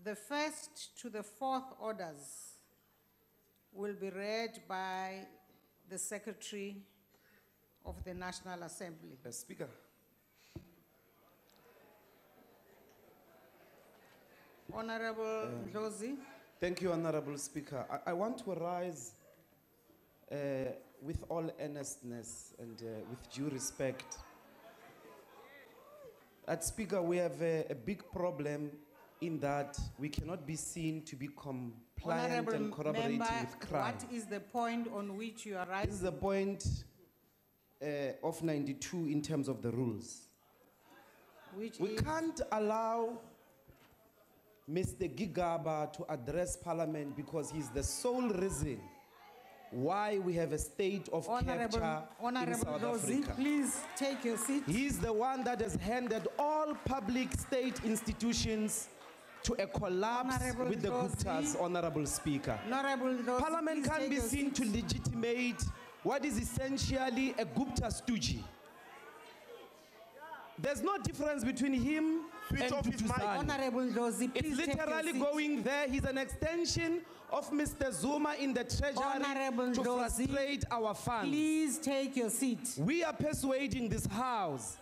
The first to the fourth orders will be read by the Secretary of the National Assembly. Speaker. Honorable Ndlozi. Thank you, Honorable Speaker. I want to rise with all earnestness and with due respect. Speaker, we have a big problem in that we cannot be seen to be compliant and corroborating with crime. What is the point on which you are rising? This is the point of 92 in terms of the rules. We can't allow Mr. Gigaba to address Parliament because he's the sole reason why we have a state of capture in South Africa. Please take your seat. He's the one that has handed all public state institutions to a collapse with the Guptas, Honorable Speaker. Parliament can't be seen to legitimate what is essentially a Gupta stooge. There's no difference between him and Dutusani. Honorable Ndlozi, please it's literally going there. He's an extension of Mr. Zuma in the treasury to frustrate our funds. Please take your seat. We are persuading this House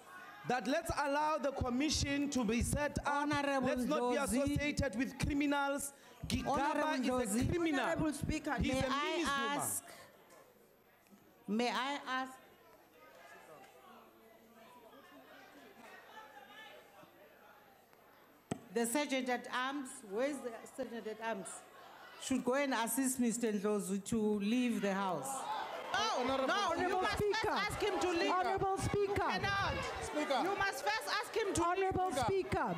that let's allow the commission to be set up. Let's not be associated with criminals. Gigaba is a criminal. Honorable Speaker, may I ask? The Sergeant at Arms, where's the Sergeant at Arms? Should go and assist Mr. Ndlozi to leave the House. No, you must first ask him to leave. Honorable Speaker. Cannot. Speaker. You must first ask him to leave. Honorable Speaker.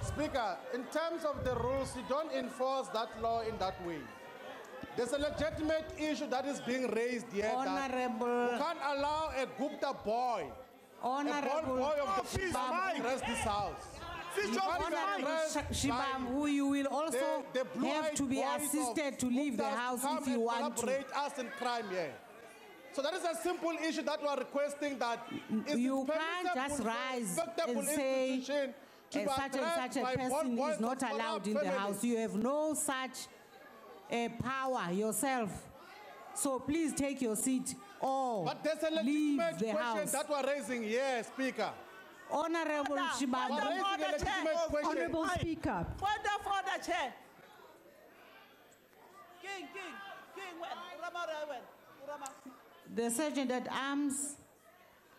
Speaker, in terms of the rules, you don't enforce that law in that way. There's a legitimate issue that is being raised here. Honorable. You can't allow a Gupta boy, a boy of the people to rest this House. Honorable Shibam, who you will also have to be assisted to leave the House if you want to. Collaborate us in crime here. So that is a simple issue that we are requesting that you can't just rise and say such and such a person is not allowed in the House. You have no such power yourself. So please take your seat or but there's a leave legitimate the question House. that we're raising here, Speaker. Honorable Shibam. Honorable Speaker. For the chair. King, The Sergeant at Arms.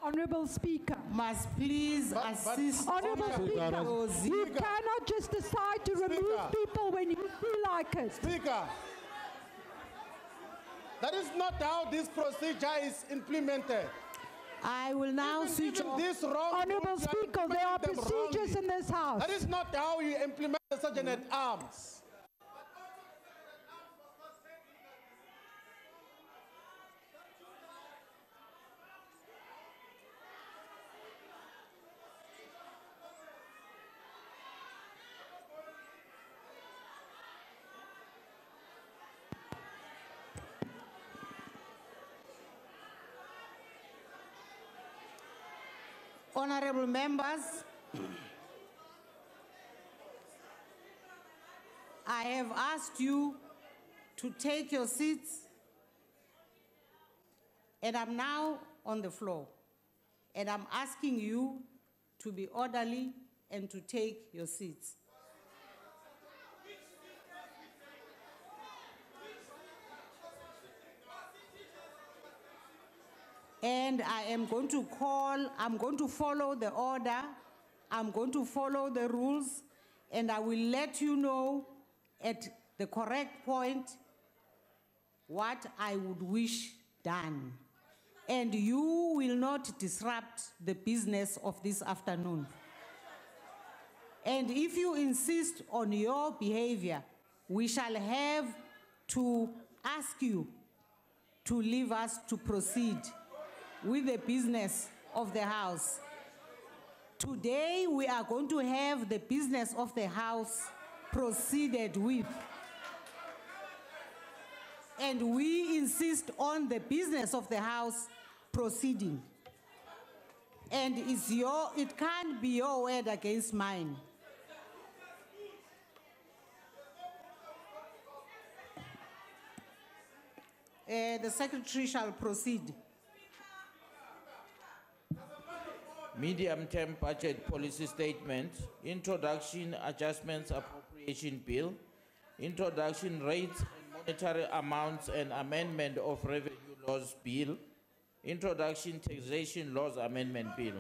Honorable Speaker. Must please assist. Honorable Speaker, you cannot just decide to remove people when you feel like it. Speaker, that is not how this procedure is implemented. I will now switch off. Honorable Speaker, there are procedures in this House. That is not how you implement the Sergeant at Arms. Honorable members, I have asked you to take your seats, and I'm now on the floor, and I'm asking you to be orderly and to take your seats. And I am going to I'm going to follow the order, I'm going to follow the rules, and I will let you know at the correct point what I would wish done. And you will not disrupt the business of this afternoon. And if you insist on your behavior, we shall have to ask you to leave us to proceed with the business of the House. Today, we are going to have the business of the House proceeded with. And we insist on the business of the House proceeding. And it can't be your word against mine. The Secretary shall proceed. Medium-term budget policy statement, introduction adjustments appropriation bill, introduction rates and monetary amounts and amendment of revenue laws bill, introduction taxation laws amendment bill.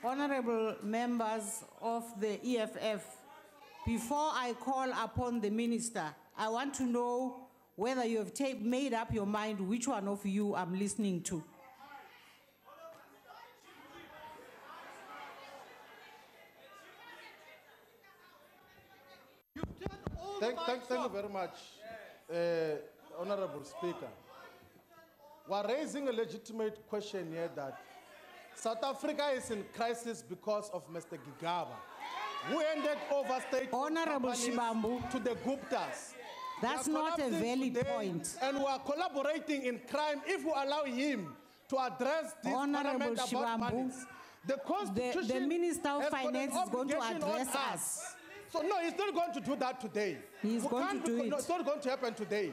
Honorable members of the EFF, before I call upon the minister, I want to know whether you have made up your mind which one of you I'm listening to. Thank you very much, Honorable Speaker. We're raising a legitimate question here that South Africa is in crisis because of Mr. Gigaba, who ended over state Honorable companies Shibambu, to the Guptas. that's We are not a collapsing valid today, point. And we are collaborating in crime if we allow him to address this Honorable parliament about Shibambu, monies. The Constitution the Minister of has got an Finance is going to obligation on address us. So no, he's not going to do that today. He's We going can't to do be- no, it. It's not going to happen today.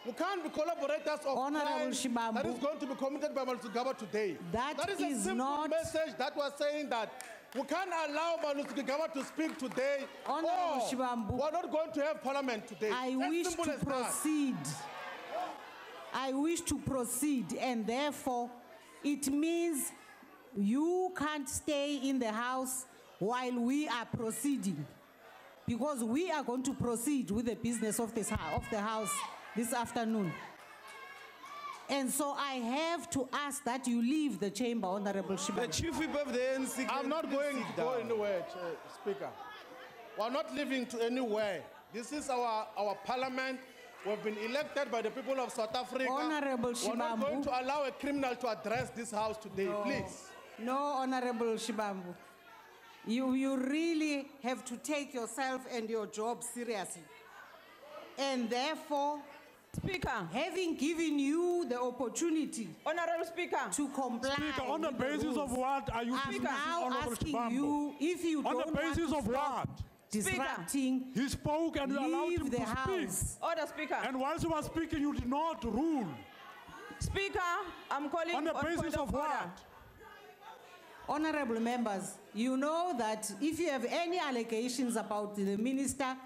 We can't be collaborators of Honorable crime Shibambu, that is going to be committed by Malusi Gigaba today. That is a is simple not- message that was saying that we can't allow Malusi Gigaba to speak today. Honorable or Shibambu, we're not going to have parliament today. I As wish simple to as that. proceed. I wish to proceed, and therefore it means you can't stay in the house while we are proceeding, because we are going to proceed with the business of the house this afternoon. And so I have to ask that you leave the chamber, Honorable The Shibambu. chief whip of the ANC. I'm not going to go anywhere, Speaker. We're not leaving to anywhere. This is our parliament. We've been elected by the people of South Africa. Honorable We're not Shibambu. going to allow a criminal to address this house today, please. No, Honorable Shibambu. You really have to take yourself and your job seriously. And therefore, Speaker, having given you the opportunity Honorable Speaker, to comply Speaker, on the with the basis of rules, what are you I'm discussing, now Honorable asking Shibambu? you, if you On don't the basis want of to stop what? disrupting, He spoke and you allowed leave him the to speak. house. order Speaker. And whilst he was speaking, you did not rule. Speaker, I'm calling On the point basis of order. what? Honorable members, you know that if you have any allegations about the minister,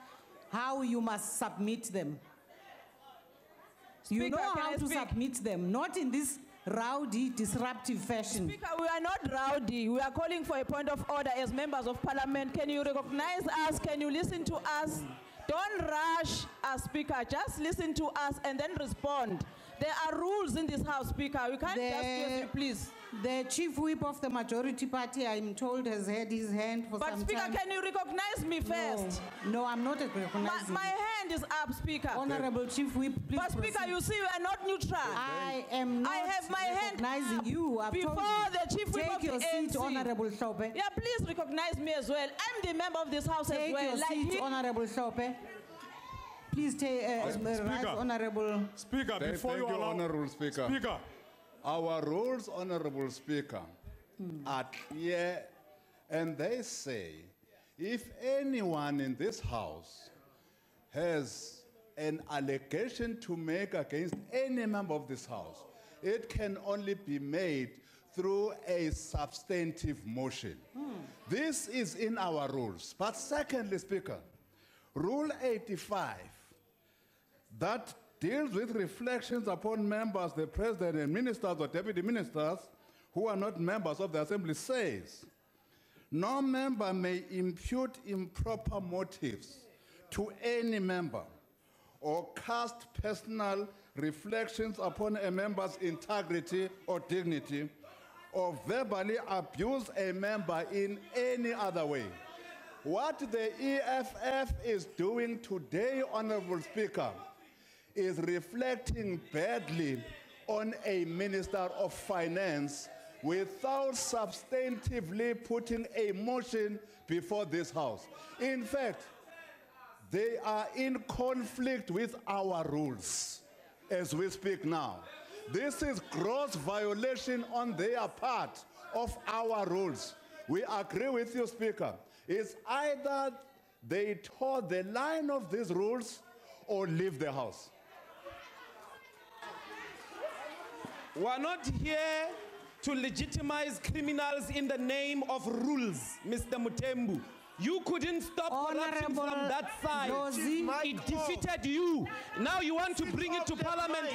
how you must submit them. You Speaker, know can how I to speak? submit them, not in this rowdy, disruptive fashion. Speaker, we are not rowdy. We are calling for a point of order as members of parliament. Can you recognize us? Can you listen to us? Don't rush us, Speaker. Just listen to us and then respond. There are rules in this house, Speaker. We can't just yes, please. The chief whip of the majority party, I'm told, has had his hand for But some Speaker, time. can you recognize me first? No, I'm not recognizing. My hand is up, Speaker. Honorable Chief Whip, please But Speaker, proceed. you see, we are not neutral. I am not I have my hand recognizing you. I've before told you. the chief whip Take of your the seat, ANC. Honorable Shope. Yeah, please recognize me as well. I'm the member of this house Take as well. your seat, him. Honorable Shope. Please take, rise, Honorable. Speaker, before Thank you you, allow... Honorable Speaker. Speaker, Our rules, Honorable Speaker, are clear, and they say if anyone in this House has an allegation to make against any member of this House, it can only be made through a substantive motion. This is in our rules. But secondly, Speaker, Rule 85, that deals with reflections upon members, the president and ministers or deputy ministers who are not members of the assembly, says no member may impute improper motives to any member or cast personal reflections upon a member's integrity or dignity or verbally abuse a member in any other way. What the EFF is doing today, Honorable Speaker, is reflecting badly on a Minister of Finance without substantively putting a motion before this House. In fact, they are in conflict with our rules as we speak now. This is gross violation on their part of our rules. We agree with you, Speaker. is either they toe the line of these rules or leave the house. We're not here to legitimize criminals in the name of rules, Mr. Mutembu. You couldn't stop corruption from that side. It defeated you. Now you want to bring it to parliament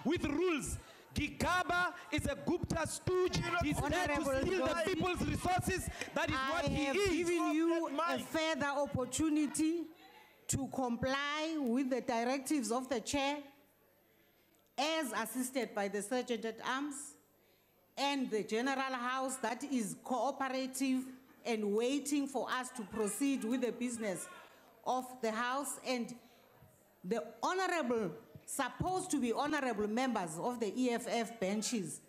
with rules. Gigaba is a Gupta stooge. He's there to steal the people's resources. That is what he is. I have given you a further opportunity to comply with the directives of the chair as assisted by the Sergeant at Arms and the General House that is cooperative and waiting for us to proceed with the business of the House, and the honorable, supposed to be honorable members of the EFF benches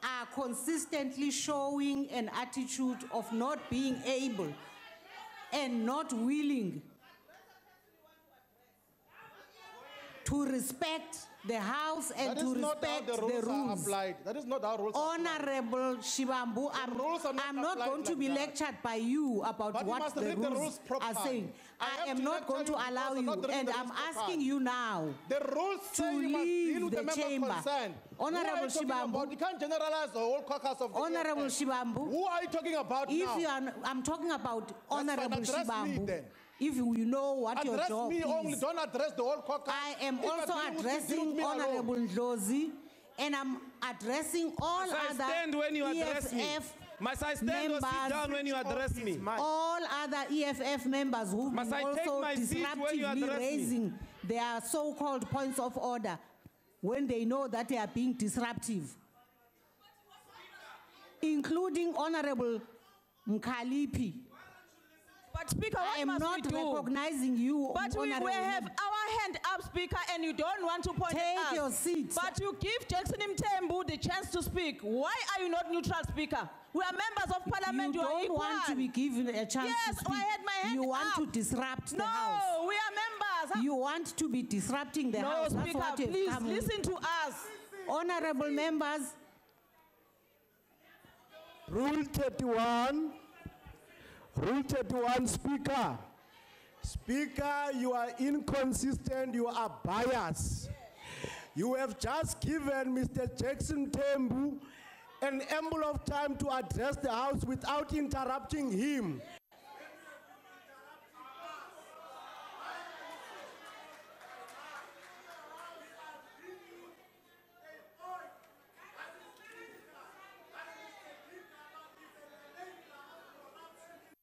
are consistently showing an attitude of not being able and not willing to respect the House and to respect the rules. That is not how rules are applied. Honorable Shibambu, I'm not going to be lectured by you about what the rules are saying. I am not going to allow you, and I'm asking you now to leave the chamber. Honorable Shibambu, you can't generalize the whole caucus of the Honorable EFF. Shibambu, Who are you talking about now? I'm talking about Honorable Address me Shibambu. then. If you know what your job Address me only, is. don't address the whole caucus. I am If also you're dealing with me, deal with addressing me alone. Honorable Ndlozi, and I'm addressing all Must I other stand when you address me? EFF Must I stand or sit down when you address me? all other EFF members who Must I take also my seat when you disruptively address me? raising their so-called points of order when they know that they are being disruptive, including Honorable Mkhalipi. But Speaker, I what am must not we do? recognizing you, But we Honorable have member. our hand up, Speaker, and you don't want to point Take at us. your seat. But you give Jackson Mtembu the chance to speak. Why are you not neutral, Speaker? We are members of Parliament. You are don't equal. want to be given a chance Yes, to speak. I had my hand You want up. to disrupt the No, House. we are members. You want to be disrupting the No, House. That's Speaker, what you've please come with. listen to us. Honorable members, Rule 31. Rule 31, Speaker. Speaker, you are inconsistent, you are biased. You have just given Mr. Jackson Tembu an ample of time to address the House without interrupting him.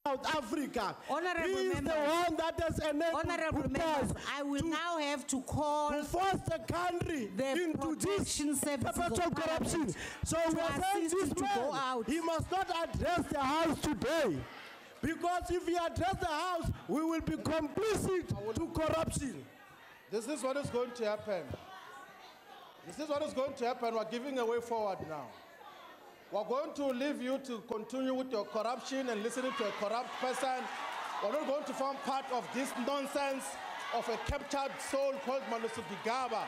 South Africa. Honorable he is members, the one that has enabled honorable members, I will now have to call to force the country the into this protection services perpetual of corruption. Parliament So to we are saying assist this you to man, go out. he must not address the House today. Because if he address the House, we will be complicit to corruption. This is what is going to happen. This is what is going to happen. We're giving a way forward now. We're going to leave you to continue with your corruption and listening to a corrupt person. We're not going to form part of this nonsense of a captured soul called Malusi Gigaba.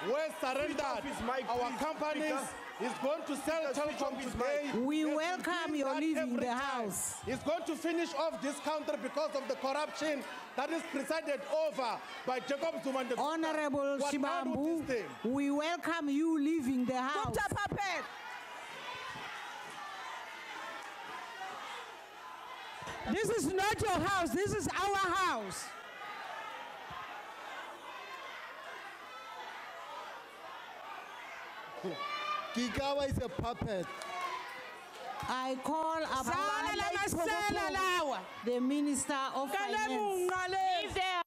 We're surrendered our companies. He's going to sell telecom today. We welcome your leaving the House. He's going to finish off this country because of the corruption that is presided over by Jacob Zuma. Honorable What man would Shibambu, this thing? we welcome you leaving the House. Gupta puppet. This is not your house, this is our house. Gigaba is a puppet. I call upon Sala la masela lawa. the Minister of Finance. Kale munga le.